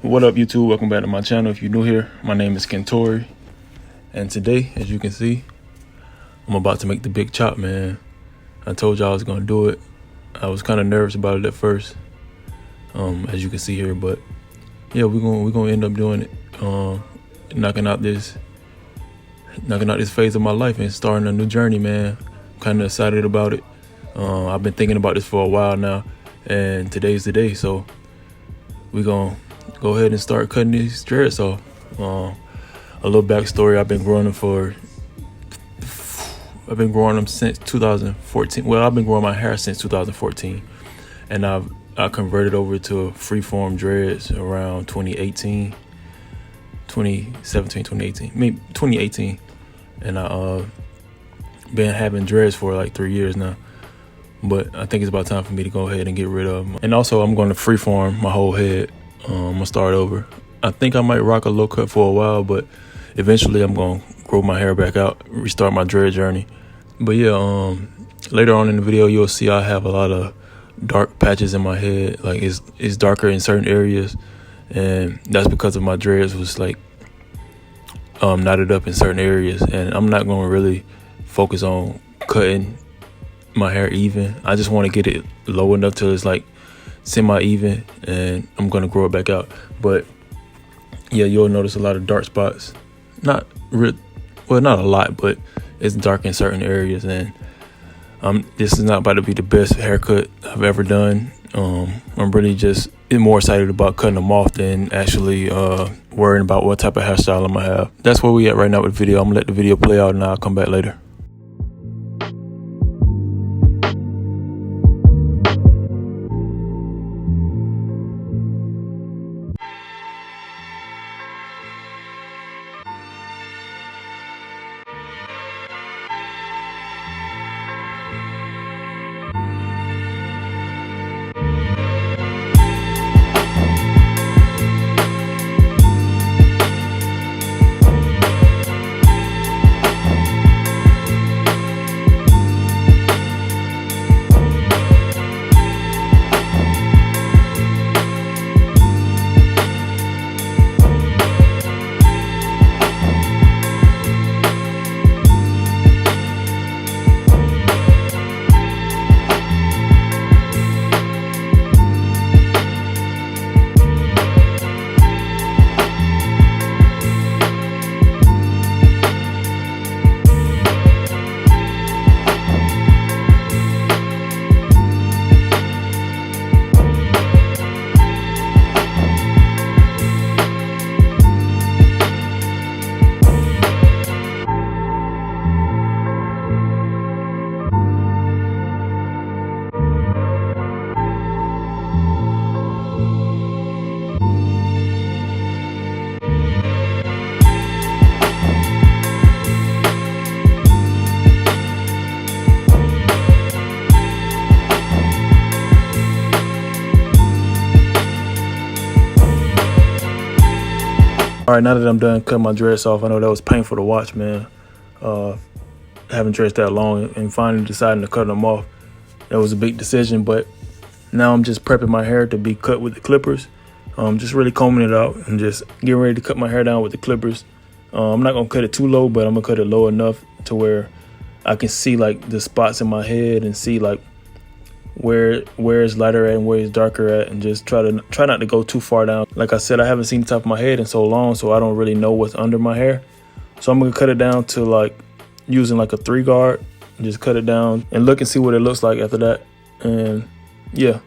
What up, YouTube? Welcome back to my channel. If you're new here, my name is Kentorey, and today, as you can see, I'm about to make the big chop, man. I told y'all I was gonna do it. I was kind of nervous about it at first, as you can see here, but yeah, we're gonna end up doing it. Knocking out this phase of my life and starting a new journey, man. I'm kind of excited about it. I've been thinking about this for a while now, and today's the day. So we're gonna go ahead and start cutting these dreads off. A little backstory: I've been growing them since 2014. Well, I've been growing my hair since 2014, and I converted over to freeform dreads around 2018, 2018, and I been having dreads for like 3 years now. But I think it's about time for me to go ahead and get rid of them. And also, I'm going to freeform my whole head. I'm gonna start over. I think I might rock a low cut for a while, but eventually I'm gonna grow my hair back out, restart my dread journey. But yeah, later on in the video, you'll see I have a lot of dark patches in my head. Like it's darker in certain areas, and that's because of my dreads was like knotted up in certain areas. And I'm not gonna really focus on cutting my hair even. I just want to get it low enough till it's like semi-even, and I'm gonna grow it back out. But yeah, you'll notice a lot of dark spots. Not a lot, but it's dark in certain areas. And this is not about to be the best haircut I've ever done. I'm really just more excited about cutting them off than actually worrying about what type of hairstyle I'm gonna have. That's where we at right now with the video. I'm gonna let the video play out and I'll come back later. All right, now that I'm done cutting my dreads off, I know that was painful to watch, man. Having dreads that long and finally deciding to cut them off, that was a big decision. But now I'm just prepping my hair to be cut with the clippers. Just really combing it out and just getting ready to cut my hair down with the clippers. I'm not gonna cut it too low, but I'm gonna cut it low enough to where I can see like the spots in my head and see like where it's lighter at and where it's darker at, and just try not to go too far down. Like I said, I haven't seen the top of my head in so long, so I don't really know what's under my hair. So I'm gonna cut it down to like using like a 3-guard, and just cut it down and look and see what it looks like after that. And yeah.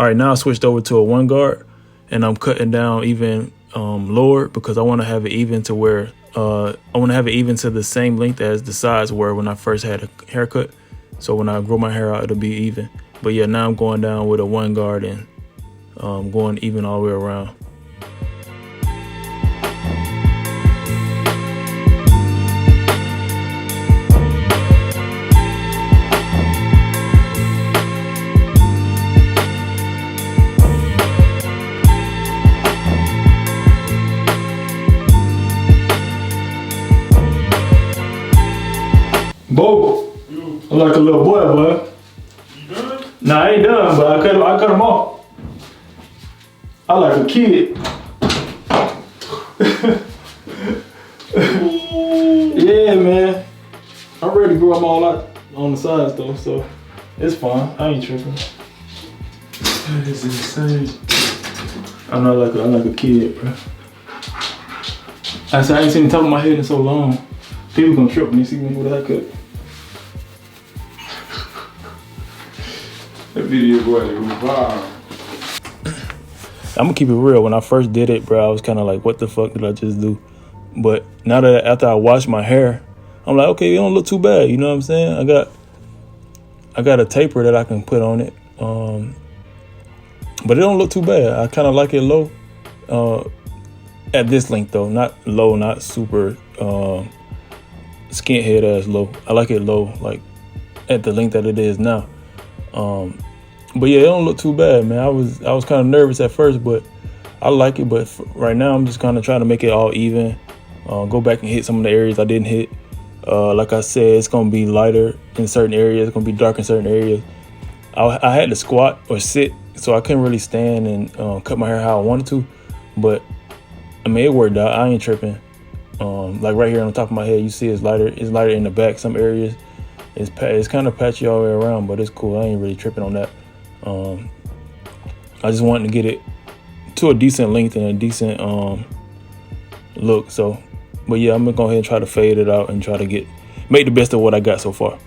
right, now I switched over to a 1 guard, and I'm cutting down even lower because I want to have it even to where I want to have it even to the same length as the sides were when I first had a haircut. So when I grow my hair out, it'll be even. But yeah, now I'm going down with a 1 guard and going even all the way around. Bo, I'm like a little boy. You done? Nah, I ain't done, but I cut him off. I like a kid. Yeah, man. I'm ready to grow them all out on the sides though, so it's fine. I ain't tripping. That is insane. I'm not like I like a kid, bro. I ain't seen the top of my head in so long. People gonna trip when they see me with a haircut. That video boy was viral. I'm gonna keep it real. When I first did it, bro, I was kind of like, what the fuck did I just do? But now that after I washed my hair, I'm like, okay, it don't look too bad. You know what I'm saying? I got a taper that I can put on it. But it don't look too bad. I kind of like it low. At this length though, not low, not super skinhead ass low. I like it low, like at the length that it is now. But yeah, it don't look too bad, man. I was kind of nervous at first, but I like it. But right now, I'm just kind of trying to make it all even. Go back and hit some of the areas I didn't hit. Like I said, it's gonna be lighter in certain areas. It's gonna be dark in certain areas. I had to squat or sit, so I couldn't really stand and cut my hair how I wanted to. But I mean, it worked out. I ain't tripping. Like right here on the top of my head, you see it's lighter. It's lighter in the back. Some areas, it's kind of patchy all the way around, but it's cool. I ain't really tripping on that. I just wanted to get it to a decent length and a decent look. So, but yeah, I'm gonna go ahead and try to fade it out and try to make the best of what I got so far.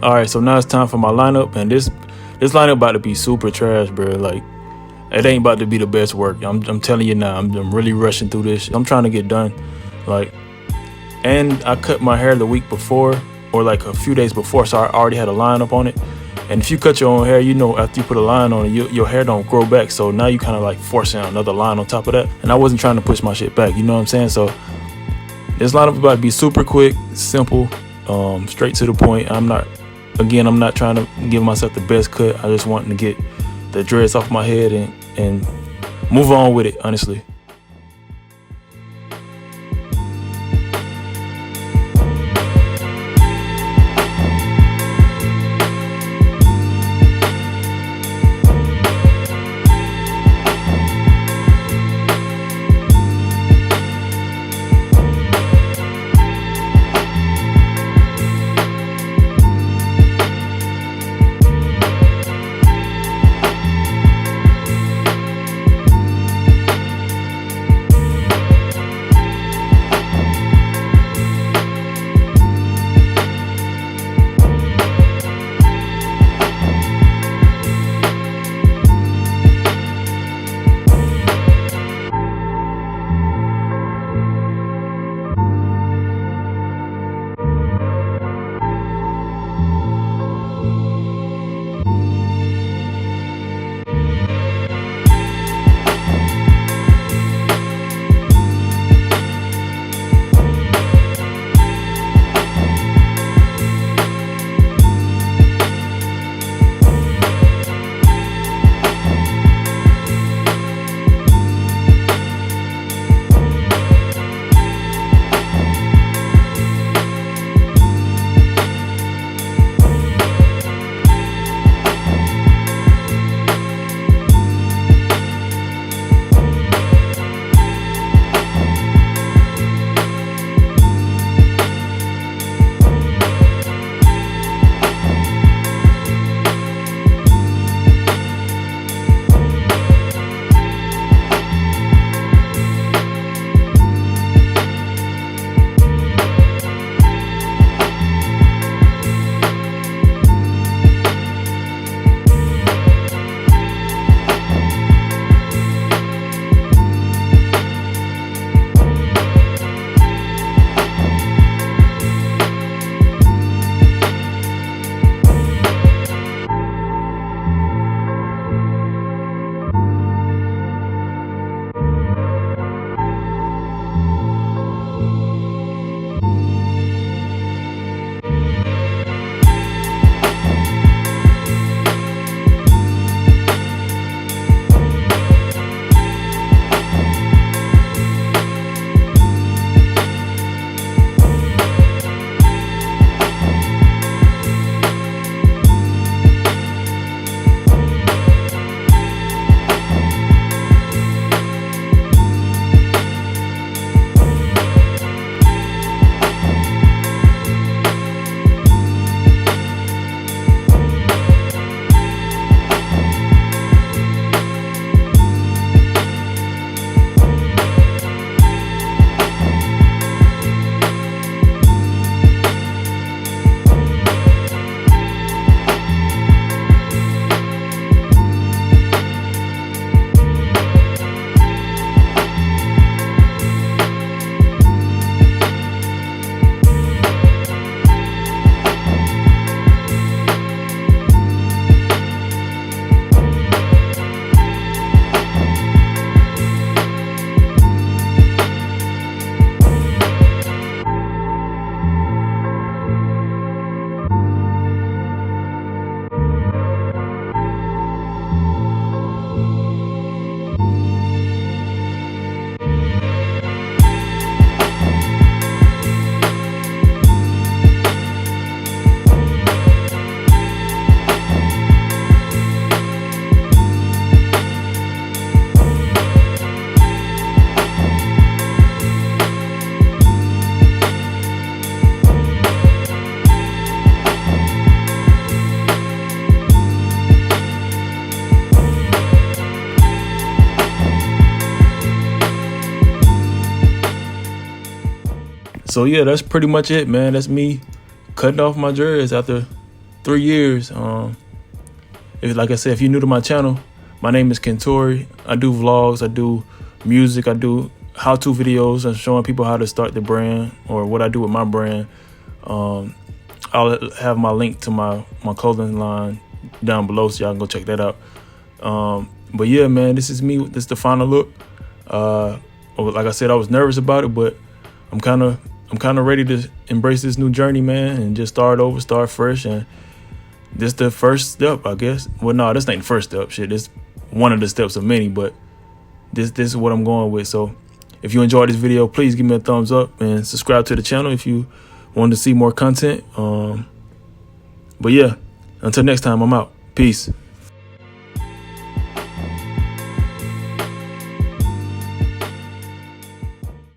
All right, so now it's time for my lineup, and this lineup about to be super trash, bro. Like, it ain't about to be the best work. I'm telling you now. I'm really rushing through this. I'm trying to get done, like, and I cut my hair the week before, or like a few days before, so I already had a lineup on it. And if you cut your own hair, you know, after you put a line on it, your hair don't grow back. So now you kind of like forcing another line on top of that. And I wasn't trying to push my shit back. You know what I'm saying? So this lineup is about to be super quick, simple, straight to the point. I'm not trying to give myself the best cut. I just want to get the dreads off my head and move on with it, honestly. So yeah, that's pretty much it, man. That's me cutting off my dreads after 3 years. Like I said, if you're new to my channel, my name is Kentorey. I do vlogs, I do music, I do how-to videos and showing people how to start the brand or what I do with my brand. I'll have my link to my clothing line down below, so y'all can go check that out. But yeah, man, this is me. This is the final look. Like I said, I was nervous about it, but I'm kind of ready to embrace this new journey, man, and just start over, start fresh. And this the first step, I guess. Well, no, this ain't the first step. Shit, this one of the steps of many, but this is what I'm going with. So if you enjoyed this video, please give me a thumbs up and subscribe to the channel if you want to see more content. But yeah, until next time, I'm out. Peace.